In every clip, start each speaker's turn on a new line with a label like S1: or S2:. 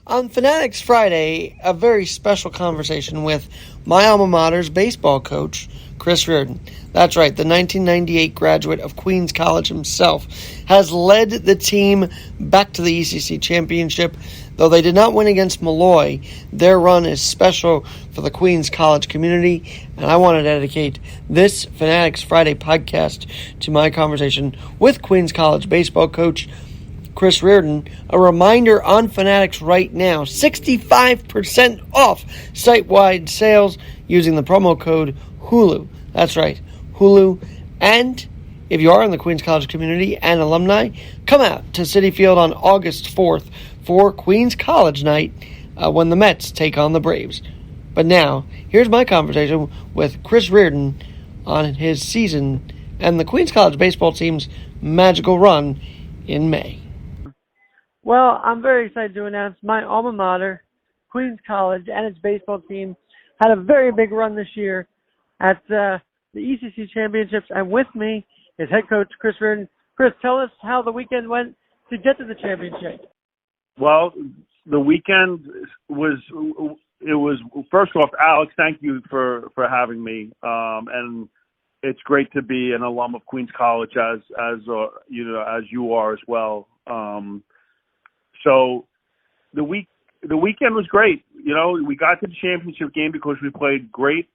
S1: On Fanatics Friday, a very special conversation with my alma mater's baseball coach, Chris Reardon. That's right, the 1998 graduate of Queens College himself has led the team back to the ECC championship. Though they did not win against Malloy, their run is special for the Queens College community, and I want to dedicate this Fanatics Friday podcast to my conversation with Queens College baseball coach Chris Reardon. A reminder on Fanatics right now, 65% off site-wide sales using the promo code HULU. That's right, HULU. And if you are in the Queens College community and alumni, come out to Citi Field on August 4th for Queens College night when the Mets take on the Braves. But now, here's my conversation with Chris Reardon on his season and the Queens College baseball team's magical run in May. Well, I'm very excited to announce my alma mater, Queens College, and its baseball team had a very big run this year at the ECC Championships. And with me is head coach Chris Reardon. Chris, tell us how the weekend went to get to the championship.
S2: Well, the weekend was first off, Alex, thank you for having me. And it's great to be an alum of Queens College as you are as well. So the weekend was great. You know, we got to the championship game because we played great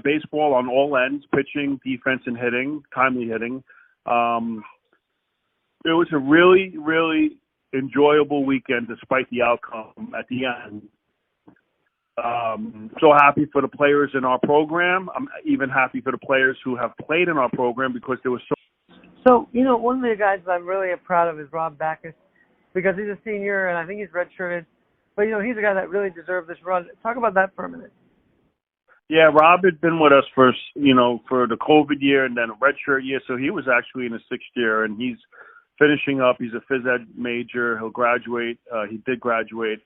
S2: baseball on all ends, pitching, defense, and hitting, timely hitting. It was a really, really enjoyable weekend despite the outcome at the end. So happy for the players in our program. I'm even happy for the players who have played in our program because there was
S1: So, you know, one of the guys that I'm really proud of is Rob Backus, because he's a senior and I think he's redshirted. But, you know, he's a guy that really deserved this run. Talk about that for a minute.
S2: Yeah, Rob had been with us for the COVID year and then a redshirt year. So he was actually in his sixth year and he's finishing up. He's a phys ed major. He'll graduate. He did graduate.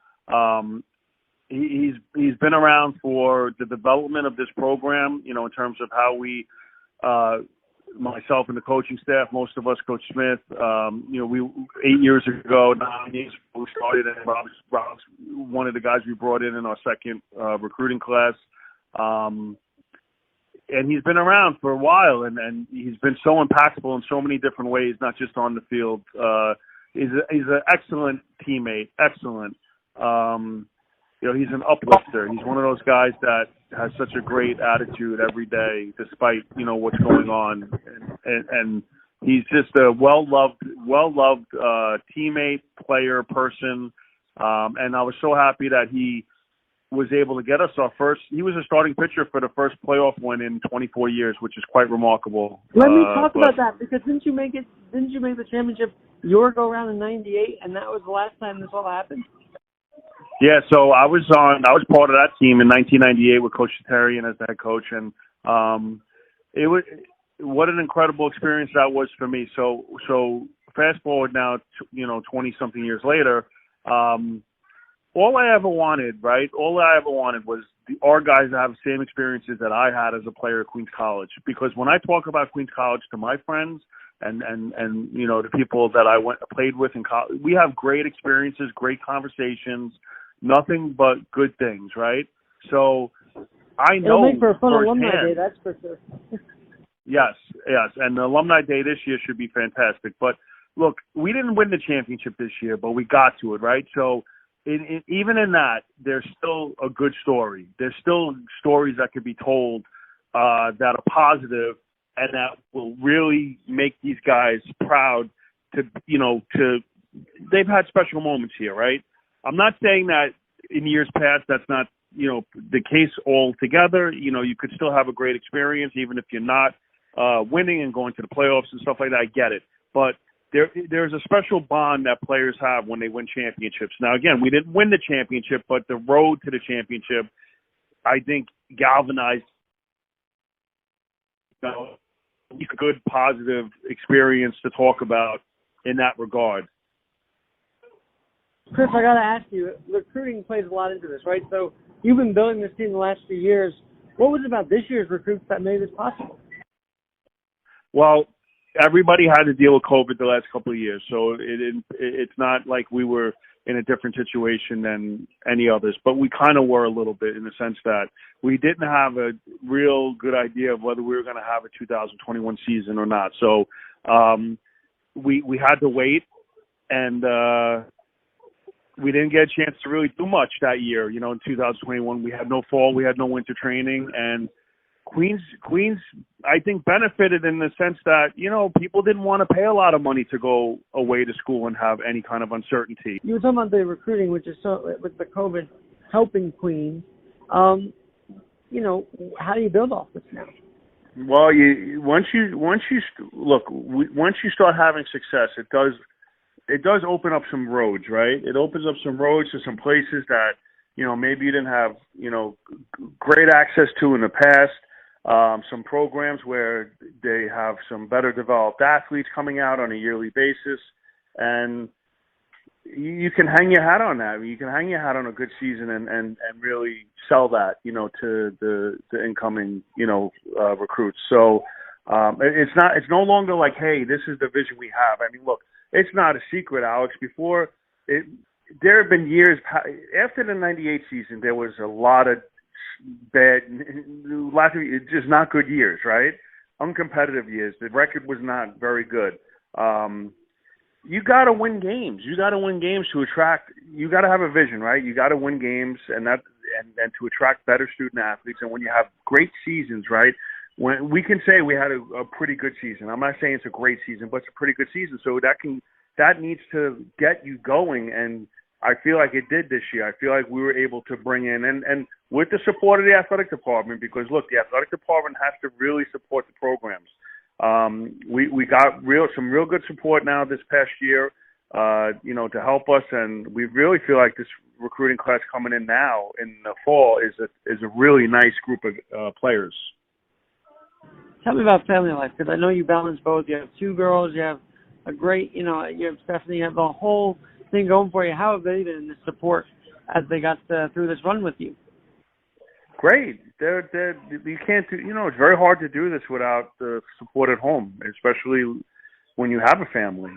S2: He's been around for the development of this program, you know, in terms of how we, myself and the coaching staff, most of us, Coach Smith, we 8 years ago, 9 years ago, we started, and Rob's one of the guys we brought in our second recruiting class. And he's been around for a while, and he's been so impactful in so many different ways, not just on the field. He's an excellent teammate, excellent. He's an uplifter. He's one of those guys that has such a great attitude every day, despite, what's going on. And he's just a well-loved teammate, player, person. And I was so happy that he was able to get us he was a starting pitcher for the first playoff win in 24 years, which is quite remarkable.
S1: Let me talk about that, because didn't you make the championship your go around in 98, and that was the last time this all happened?
S2: Yeah, so I was part of that team in 1998 with Coach Terry as the head coach, and what an incredible experience that was for me. So fast forward now, 20 something years later, all I ever wanted was our guys to have the same experiences that I had as a player at Queens College. Because when I talk about Queens College to my friends and the people that I played with in college, we have great experiences, great conversations, nothing but good things, right? So I know
S1: it'll make for a fun
S2: firsthand,
S1: alumni day, that's for sure.
S2: Yes, and the alumni day this year should be fantastic. But look, we didn't win the championship this year, but we got to it, right? So even in that, there's still a good story. There's still stories that could be told that are positive and that will really make these guys proud they've had special moments here, right? I'm not saying that in years past that's not, the case altogether. You could still have a great experience even if you're not winning and going to the playoffs and stuff like that. I get it. But there's a special bond that players have when they win championships. Now, again, we didn't win the championship, but the road to the championship, I think, galvanized a good, positive experience to talk about in that regard.
S1: Chris, I got to ask you, recruiting plays a lot into this, right? So you've been building this team the last few years. What was it about this year's recruits that made this possible?
S2: Well, everybody had to deal with COVID the last couple of years, so it's not like we were in a different situation than any others, but we kind of were a little bit in the sense that we didn't have a real good idea of whether we were going to have a 2021 season or not. So we had to wait, and we didn't get a chance to really do much that year. In 2021, we had no fall, we had no winter training, and Queens, I think, benefited in the sense that, people didn't want to pay a lot of money to go away to school and have any kind of uncertainty.
S1: You were talking about the recruiting, which is with the COVID helping Queens. How do you build off this now?
S2: Well, once you start having success, it does open up some roads, right? It opens up some roads to some places that, maybe you didn't have, great access to in the past. Some programs where they have some better developed athletes coming out on a yearly basis, and you can hang your hat on that. You can hang your hat on a good season and really sell that, to the incoming, recruits. So it's no longer like, hey, this is the vision we have. I mean, look, it's not a secret, Alex. There have been years after the '98 season. There was a lot of just not good years, right? Uncompetitive years. The record was not very good. You got to win games. You got to win games to attract. You got to have a vision, right? You got to win games, and to attract better student athletes. And when you have great seasons, right? When we can say we had a pretty good season. I'm not saying it's a great season, but it's a pretty good season. So that needs to get you going, and I feel like it did this year. I feel like we were able to bring in, and with the support of the athletic department, because look, the athletic department has to really support the programs. We got some real good support now this past year, to help us, and we really feel like this recruiting class coming in now in the fall is a really nice group of players.
S1: Tell me about family life, because I know you balance both. You have two girls, you have a great, you have Stephanie, you have the whole thing going for you. How have they been in the support as they got through this run with you?
S2: Great. You can't do, it's very hard to do this without the support at home, especially when you have a family.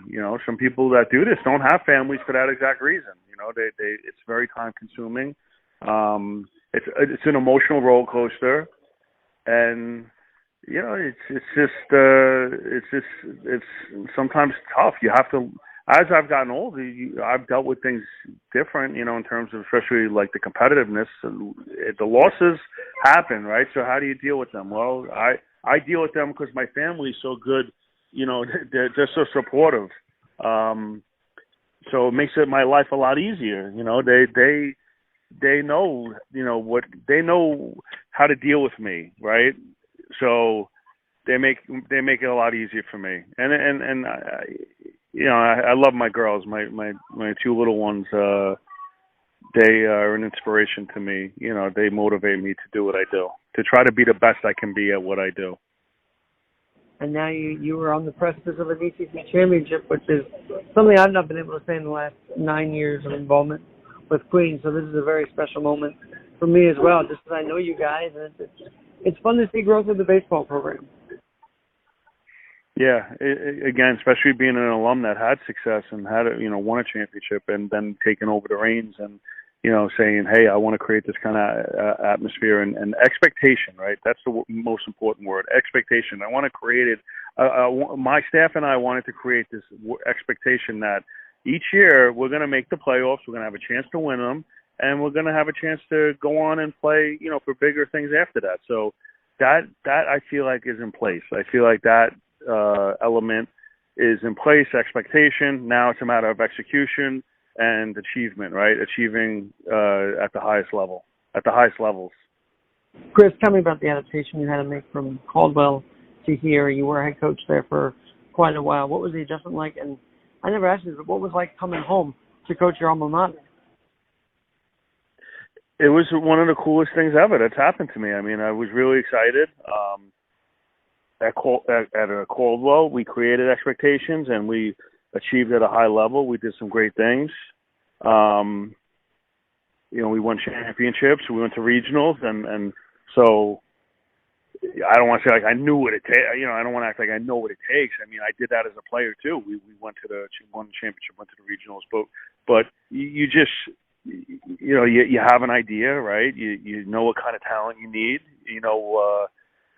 S2: Some people that do this don't have families for that exact reason. It's very time consuming. It's an emotional roller coaster, and it's sometimes tough. You have to. As I've gotten older, I've dealt with things different, in terms of especially like the competitiveness. And the losses happen, right? So how do you deal with them? Well, I deal with them because my family's so good, they're so supportive. So it makes my life a lot easier. They know, they know how to deal with me, right? So they make it a lot easier for me. And I love my girls, my two little ones. They are an inspiration to me. They motivate me to do what I do, to try to be the best I can be at what I do.
S1: And now you were on the precipice of an ECC championship, which is something I've not been able to say in the last 9 years of involvement with Queens. So this is a very special moment for me as well, just because I know you guys, and it's fun to see growth of the baseball program.
S2: Yeah, again, especially being an alum that had success and had won a championship, and then taking over the reins and saying, hey, I want to create this kind of atmosphere and expectation, right? That's the most important word, expectation. I want to create it. My staff and I wanted to create this expectation that each year we're going to make the playoffs, we're going to have a chance to win them, and we're going to have a chance to go on and play, for bigger things after that. So that I feel like is in place. I feel like that element is in place, expectation. Now it's a matter of execution and achievement, right? Achieving at the highest level, at the highest levels.
S1: Chris, tell me about the adaptation you had to make from Caldwell to here. You were head coach there for quite a while. What was the adjustment like? And I never asked you, but what was like coming home to coach your alma mater?
S2: It was one of the coolest things ever that's happened to me. I mean, I was really excited. At Caldwell, we created expectations and we achieved at a high level. We did some great things. We won championships. We went to regionals, and so I don't want to say like I knew what it takes. I don't want to act like I know what it takes. I mean, I did that as a player too. We won the championship, went to the regionals, but but you just, you have an idea, right? You know what kind of talent you need, how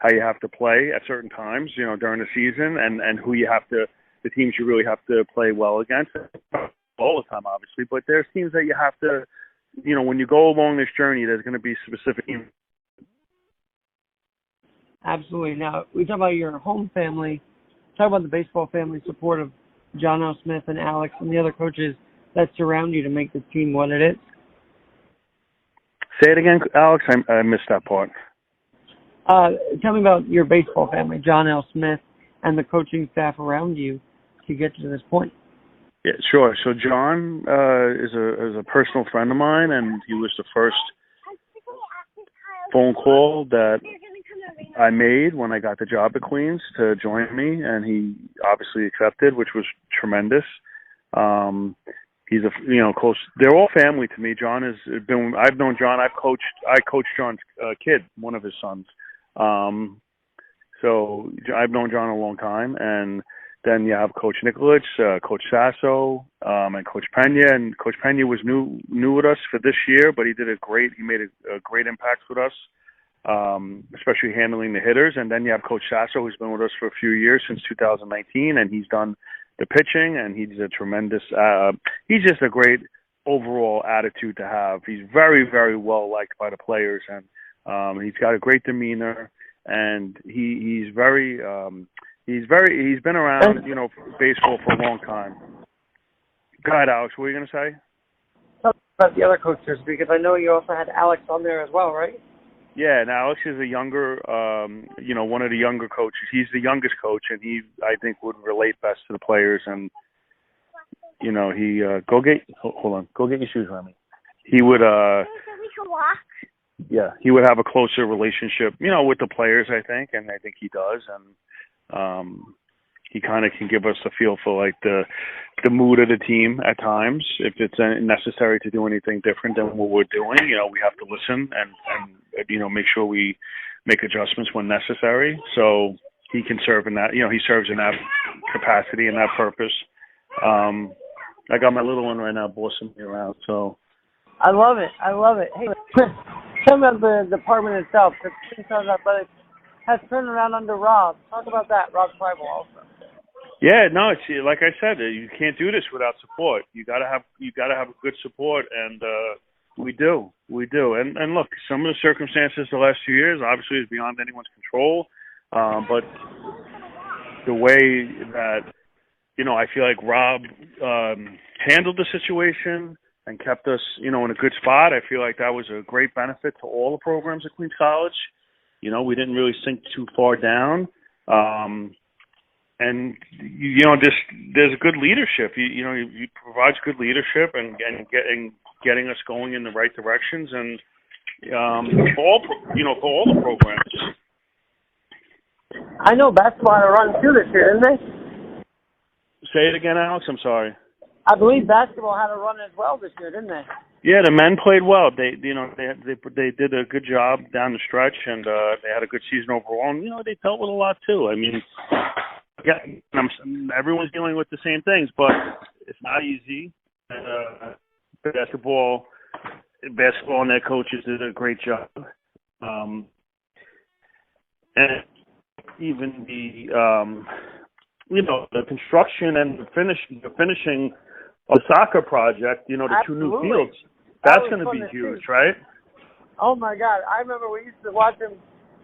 S2: you have to play at certain times, during the season, and who you have to, the teams you really have to play well against. All the time, obviously, but there's teams that you have to, when you go along this journey, there's going to be specific.
S1: Absolutely. Now, we talk about your home family. Talk about the baseball family support of John L. Smith and Alex and the other coaches that surround you to make this team what it is.
S2: Say it again, Alex. I missed that part.
S1: Tell me about your baseball family, John L. Smith, and the coaching staff around you to get to this point.
S2: Yeah, sure. So John is a personal friend of mine, and he was the first phone call that I made when I got the job at Queens to join me, and he obviously accepted, which was tremendous. He's close. They're all family to me. John I've known John. I coached John's kid, one of his sons. So I've known John a long time, and then you have Coach Nikolic, Coach Sasso, and Coach Pena. And Coach Pena was new with us for this year, but he made a great impact with us, especially handling the hitters. And then you have Coach Sasso, who's been with us for a few years, since 2019, and he's done the pitching, and he's a tremendous, he's just a great overall attitude to have. He's very, very well liked by the players, and he's got a great demeanor, and he's been around, baseball for a long time. Go ahead, Alex. What were you going to say?
S1: Talk about the other coaches, because I know you also had Alex on there as well, right?
S2: Yeah, and Alex is a younger, one of the younger coaches. He's the youngest coach, and he, I think, would relate best to the players. And, go get your shoes, Remy. He would, he would have a closer relationship, with the players, I think, and I think he does. And he kind of can give us a feel for, like, the mood of the team at times. If it's necessary to do anything different than what we're doing, we have to listen and make sure we make adjustments when necessary. So he can serve in that, he serves in that capacity and that purpose. I got my little one right now bossing me around, so.
S1: I love it. Hey, tell me about the department itself. The Queens Athletics has turned around under Rob. Talk about that, Rob Tribal also.
S2: Yeah, no, it's like I said, you can't do this without support. You gotta have a good support, and we do. And look, some of the circumstances the last 2 years obviously is beyond anyone's control. But the way that I feel like Rob handled the situation and kept us, in a good spot. I feel like that was a great benefit to all the programs at Queens College. We didn't really sink too far down. And there's a good leadership. He provides good leadership and getting us going in the right directions, and for all the programs.
S1: I know basketball had a run too this year, didn't they?
S2: Say it again, Alex. I'm sorry.
S1: I believe basketball had a run as well this year, didn't they?
S2: Yeah, the men played well. They did a good job down the stretch, and they had a good season overall. And they dealt with a lot too. I mean, everyone's dealing with the same things, but it's not easy. Basketball and their coaches did a great job. And even the construction and the finishing of the soccer project, the
S1: Absolutely.
S2: 2 new fields, that's going to be huge, right?
S1: Oh my God. I remember we used to watch him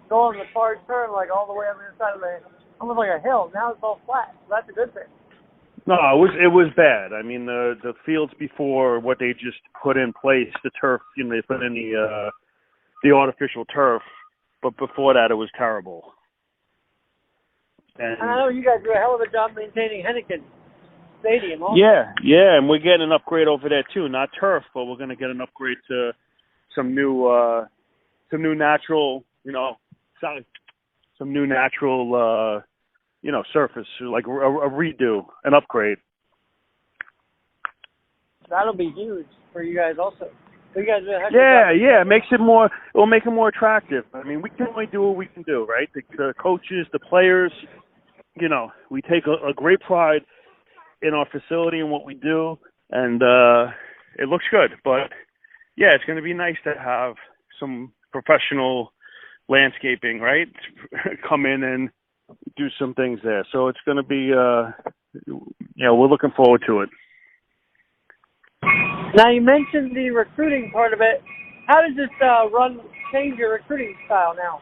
S1: go on the far turn, like all the way on the other side of almost like a hill. Now it's all flat. So that's a good thing.
S2: No, it was bad. I mean, the fields before, what they just put in place, the turf, they put in the artificial turf, but before that it was terrible. And
S1: I know you guys do a hell of a job maintaining Henneken Stadium. Also.
S2: Yeah, and we're getting an upgrade over there too. Not turf, but we're going to get an upgrade to some new natural, surface, like a redo, an upgrade.
S1: That'll be huge for you guys also. So you guys do a heck of
S2: it will make it more attractive. I mean, we can only do what we can do, right? The coaches, the players, we take a great pride in our facility and what we do, and it looks good. But yeah, it's going to be nice to have some professional landscaping, right? Come in and do some things there. So it's going to be, we're looking forward to it.
S1: Now, you mentioned the recruiting part of it. How does this run change your recruiting style now?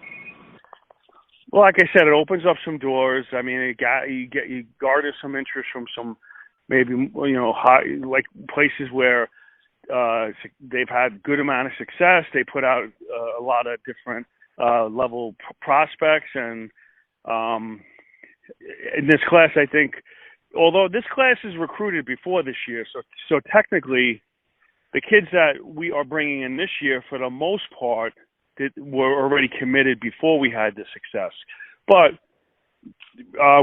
S2: Well, like I said, it opens up some doors. I mean, you garner some interest from some maybe high, like places where they've had good amount of success. They put out a lot of different level prospects, and in this class, I think, although this class is recruited before this year, so technically, the kids that we are bringing in this year, for the most part, were already committed before we had the success. But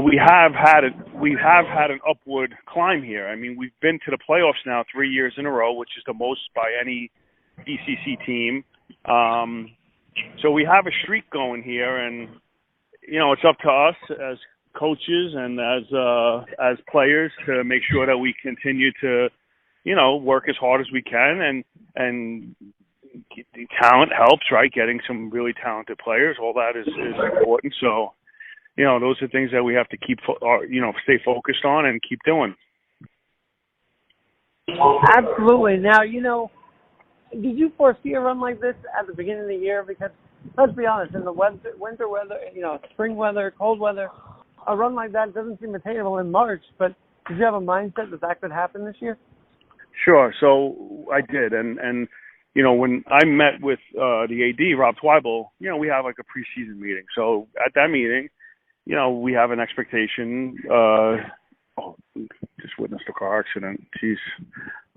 S2: we have had an upward climb here. I mean, we've been to the playoffs now 3 years in a row, which is the most by any BCC team. So we have a streak going here, and it's up to us as coaches and as players to make sure that we continue to work as hard as we can, and talent helps, right? Getting some really talented players, all that is important. So, those are things that we have to keep, stay focused on and keep doing.
S1: Absolutely. Now, did you foresee a run like this at the beginning of the year? Because let's be honest, in the winter weather, spring weather, cold weather, a run like that doesn't seem attainable in March. But did you have a mindset that could happen this year?
S2: Sure. So I did, and when I met with the AD, Rob Twyble, we have like a preseason meeting. So at that meeting, we have an expectation. Just witnessed a car accident. Jeez.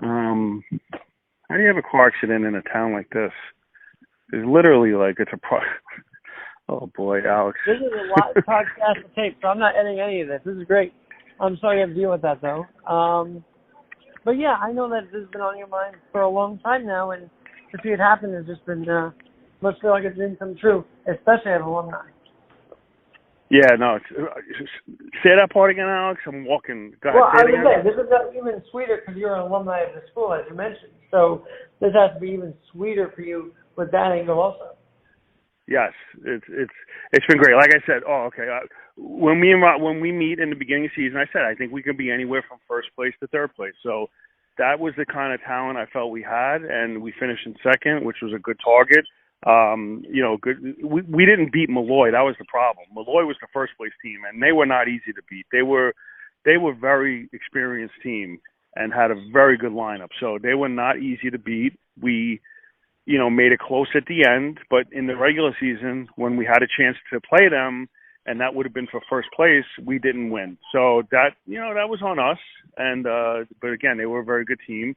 S2: How do you have a car accident in a town like this? It's literally it's a oh boy, Alex.
S1: This is a lot of podcast to tape, so I'm not editing any of this. This is great. I'm sorry you have to deal with that, though. But yeah, I know that this has been on your mind for a long time now, and to see it happen has just been, must feel like it's been come true, especially at alumni.
S2: Yeah, no. Say that part again, Alex. I'm walking. Go ahead,
S1: well, I was saying, this is even sweeter because you're an alumni of the school, as you mentioned. So this has to be even sweeter for you with that angle also.
S2: Yes, it's been great. Like I said, when we meet in the beginning of the season, I said I think we can be anywhere from first place to third place. So that was the kind of talent I felt we had, and we finished in second, which was a good target. Good. We didn't beat Malloy. That was the problem. Malloy was the first place team, and they were not easy to beat. They were very experienced team and had a very good lineup. So they were not easy to beat. We made it close at the end, but in the regular season, when we had a chance to play them, and that would have been for first place, we didn't win. So that was on us. And but again, they were a very good team.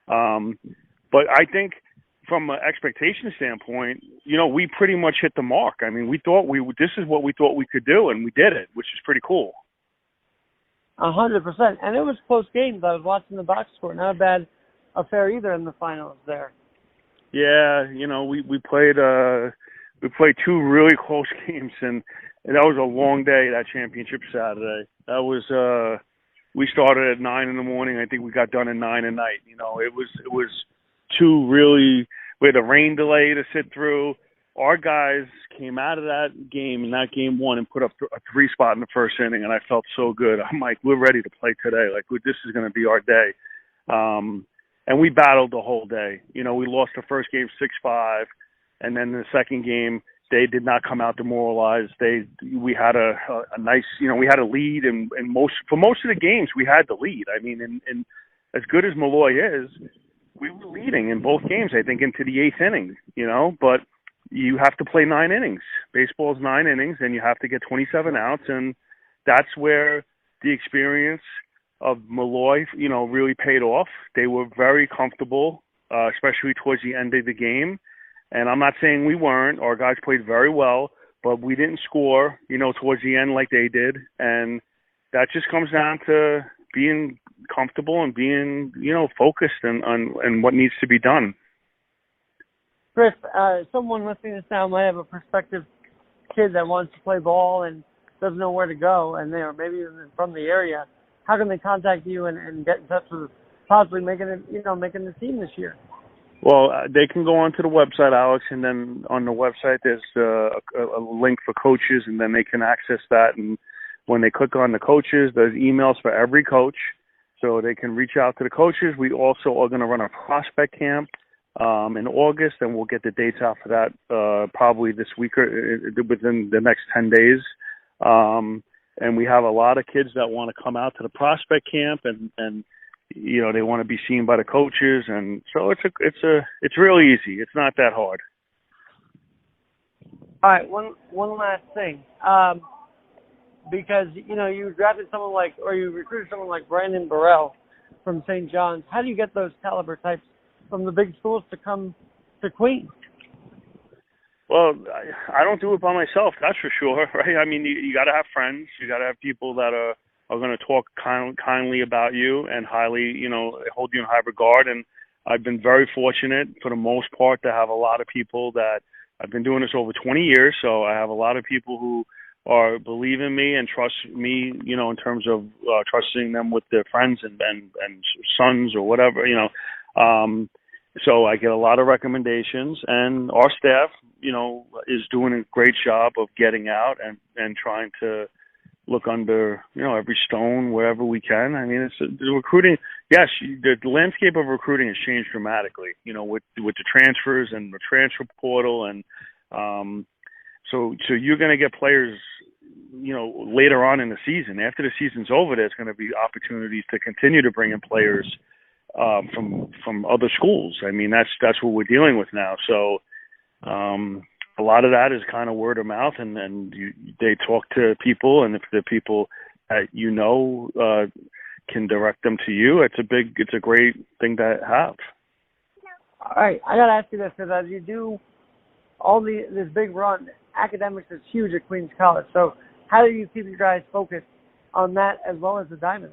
S2: But I think from an expectation standpoint, we pretty much hit the mark. I mean, we thought this is what we thought we could do, and we did it, which is pretty cool.
S1: 100%. And it was close games. I was watching the box score. Not a bad affair either in the finals there.
S2: Yeah, we played two really close games, and that was a long day, that championship Saturday. That was we started at 9 a.m. I think we got done at 9 at night. It was two really, we had a rain delay to sit through. Our guys came out of that game, in that game one, and put up a 3 spot in the first inning, and I felt so good. I'm like, we're ready to play today. Like, this is going to be our day. And we battled the whole day. We lost the first game 6-5, and then the second game, they did not come out demoralized. We had a nice, we had a lead, and for most of the games, we had the lead. I mean, and as good as Malloy is, we were leading in both games, I think, into the 8th inning, but you have to play 9 innings. Baseball is 9 innings, and you have to get 27 outs, and that's where the experience of Malloy, really paid off. They were very comfortable, especially towards the end of the game. And I'm not saying we weren't. Our guys played very well, but we didn't score, towards the end like they did. And that just comes down to being comfortable and being, focused on what needs to be done.
S1: Chris, someone listening to this now might have a prospective kid that wants to play ball and doesn't know where to go, and they're maybe even from the area. How can they contact you and get in touch with possibly making the team this year?
S2: Well, they can go onto the website, Alex, and then on the website there's a link for coaches, and then they can access that. And when they click on the coaches, there's emails for every coach, so they can reach out to the coaches. We also are going to run a prospect camp in August, and we'll get the dates out for that probably this week or within the next 10 days. And we have a lot of kids that want to come out to the prospect camp, and they want to be seen by the coaches, and so it's really easy. It's not that hard.
S1: All right, one last thing, because you drafted someone you recruited someone like Brandon Burrell from St. John's. How do you get those caliber types from the big schools to come to Queens?
S2: Well, I don't do it by myself, that's for sure, right? I mean, you got to have friends. You got to have people that are going to talk kindly about you and highly, hold you in high regard. And I've been very fortunate, for the most part, to have a lot of people that I've been doing this over 20 years. So I have a lot of people who believe in me and trust me, in terms of trusting them with their friends and sons or whatever, So I get a lot of recommendations, and our staff, is doing a great job of getting out and trying to look under, every stone wherever we can. I mean, the recruiting. Yes, the landscape of recruiting has changed dramatically. With the transfers and the transfer portal, and so you're going to get players, later on in the season. After the season's over, there's going to be opportunities to continue to bring in players from other schools. I mean, that's what we're dealing with now. So a lot of that is kind of word of mouth, and they talk to people, and if the people that can direct them to you, it's a great thing to have.
S1: All right, I got to ask you this, because as you do this big run, academics is huge at Queens College. So how do you keep you guys focused on that as well as the Diamond?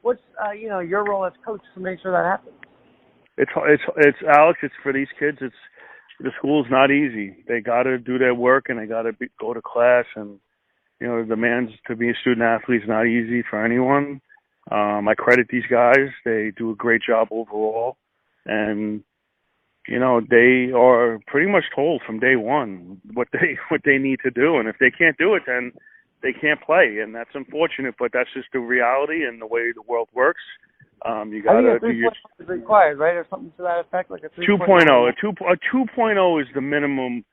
S1: What's your role as coach to make sure that happens? It's
S2: Alex. It's for these kids. The school's not easy. They got to do their work, and they got to go to class, and the demands to be a student athlete is not easy for anyone. I credit these guys. They do a great job overall, and they are pretty much told from day one what they need to do, and if they can't do it, then they can't play, and that's unfortunate, but that's just the reality and the way the world works. You got to do your
S1: is required, right, or something to that effect, like a
S2: 2.0. A 2.0 is the minimum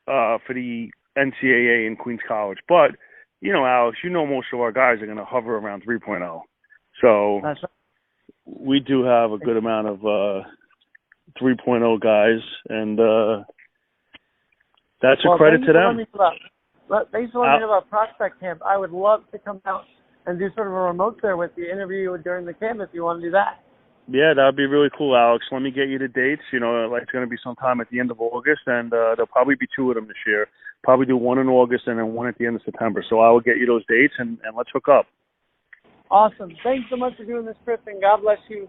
S2: for the NCAA in Queens College, but Alex, most of our guys are going to hover around 3.0. So
S1: that's right.
S2: We do have a good amount of 3.0 guys, and that's a credit to them.
S1: Thanks for learning about Prospect Camp. I would love to come out and do sort of a remote there with you, interview you during the camp if you want to do that.
S2: Yeah, that would be really cool, Alex. Let me get you the dates. It's going to be sometime at the end of August, and there'll probably be two of them this year. Probably do one in August and then one at the end of September. So I will get you those dates, and let's hook up.
S1: Awesome. Thanks so much for doing this, Chris, and God bless you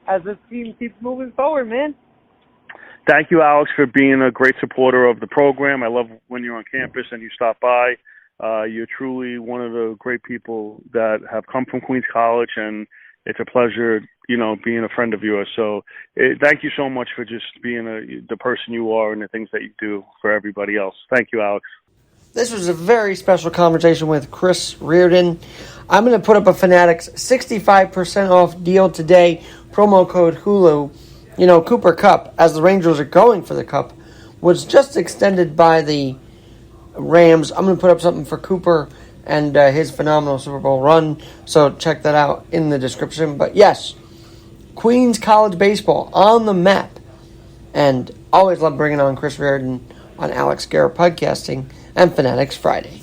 S1: as this team keeps moving forward, man.
S2: Thank you, Alex, for being a great supporter of the program. I love when you're on campus and you stop by. You're truly one of the great people that have come from Queens College, and it's a pleasure, being a friend of yours. So thank you so much for just being the person you are and the things that you do for everybody else. Thank you, Alex.
S1: This was a very special conversation with Chris Reardon. I'm going to put up a Fanatics 65% off deal today. Promo code Hulu. Cooper Cup, as the Rangers are going for the Cup, was just extended by the Rams. I'm going to put up something for Cooper and his phenomenal Super Bowl run, so check that out in the description. But yes, Queens College baseball on the map, and always love bringing on Chris Reardon on Alex Garrett Podcasting and Fanatics Friday.